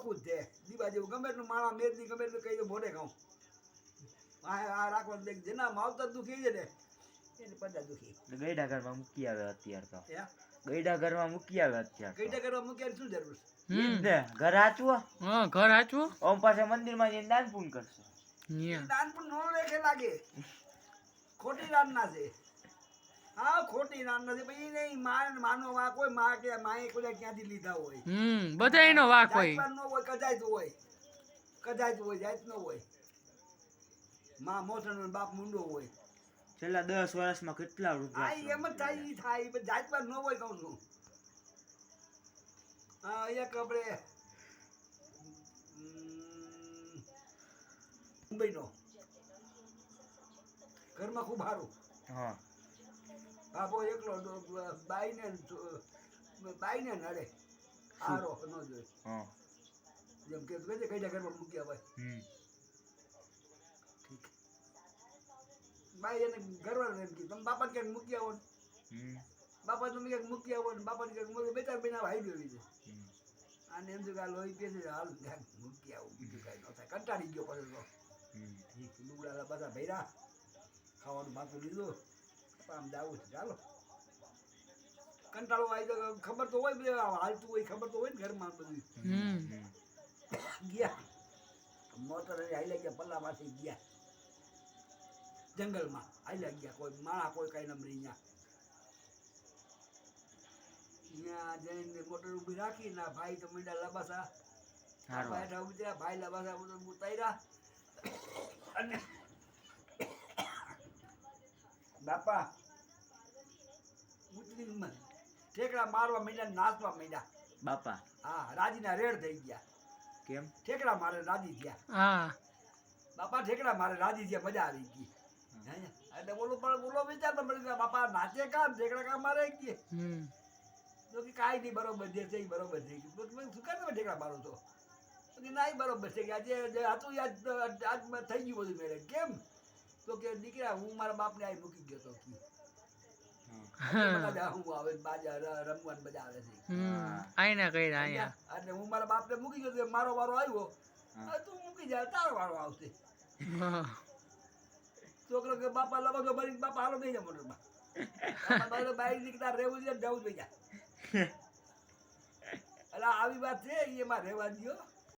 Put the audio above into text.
ચોખ્ખું જ છે દીવા જેવું ગમે એટલું માણા મેદની ગમે એટલું કહી દો મોઢે ખાઉં આ રાખવાનું દેખ જેના માવતર દુખી છે ને એને બધા દુખી ગઈડા ઘરમાં મૂકી આવે અત્યારે તો હે ગઈડા ઘરમાં મૂકી આવે અત્યારે કઈટા કરવા મૂક્યા શું જરૂર ઘર હાચવો હા ઘર હાચવો ઓમ પાસે મંદિરમાં જઈને દાન પૂન કરશે દાન પણ નો રેખે લાગે ખોટી રાન ના છે હા ખોટી રાન નથી ભાઈ નહીં માનો વા કોઈ માં કે માએ કોઈ ક્યાંથી લીધા હોય બધા એનો વાક હોય જાતપાત નો હોય કજાયત હોય જાત નો હોય માં મોસણ બાપ મુંડો હોય છેલ્લા 10 વર્ષમાં કેટલા આ રૂપિયા એમ જ થાય પણ જાતપાત નો હોય કહું છું હા એક આપણે મુંબઈનો ઘરમાં ખૂબ સારું હા બાપો એકલો બાઈને નડે હારો ન જોઈએ હા જેમ કે કઈ ઘરમાં મૂક્યા ભાઈ બાઈ એને ઘરવાળા એમ કે તમે બાપા ક્યાંક મૂકી આવો ને બાપા તમે ક્યાંક મૂકી આવો ને બાપા ક્યાંક બે ચાર મહિના હાઈ ગયો છે આને એમ તો લોહી કે છે હાલ ક્યાંક મૂકી આવું બીજું કાંઈ ન થાય કંટાળી ગયો પડે તો લુગડા બધા ભર્યા ખાવાનું બાકું લીધું આમ જાવું છે ચાલો કંટાળો આવી તો ખબર તો હોય બધું હાલતું હોય ખબર તો હોય ને ઘરમાં બધું ગયા મોટર હાઈલા ગયા પલ્લામાંથી ગયા જંગલમાં હાઈલા ગયા કોઈ માણા કોઈ કઈ નંબરી ત્યાં જઈને મોટર ઊભી રાખી ના ભાઈ તો મીંડા લબાસા હેઠા ઉતર્યા ભાઈ લબાસા ઉતાર્યા અને બાપા મુસ્લિમમાં ઠેકડા મારવા માંડ્યા નાચવા માંડ્યા બાપા હા રાજીના રેડ થઈ ગયા કેમ ઠેકડા મારે રાજી થયા હા બાપા ઠેકડા મારે રાજી થયા મજા આવી ગઈ એટલે બોલો વિચારતો મળી ગયા બાપા નાચે કા ઠેકડા કા મારે ગયે તો કે કાંઈ નહીં બરોબર જે છે બરોબર થઈ ગયું તો શું કાંઈ તમે ઠેકડા મારો છો ના બરોબર છે કે આજે હતું આજ થઈ ગયું બધું મેળે કેમ તો કે દીકરા હું મારા બાપને આ મૂકી ગયો તો હું આવે બાજા રમવાનું મજા આવે છે આઈના કઈ આયા એટલે હું મારા બાપને મૂકી ગયો મારો વારો આવ્યો તું મૂકી જાય તારો વારો આવશે છોકરો કે બાપા લબો ભરી બાપા હાલો નહીં જાય મોટરમાં બાઈક નીકળતા રહેવું છે જવું થઈ જાય એટલે આવી વાત છે એમાં રહેવા દો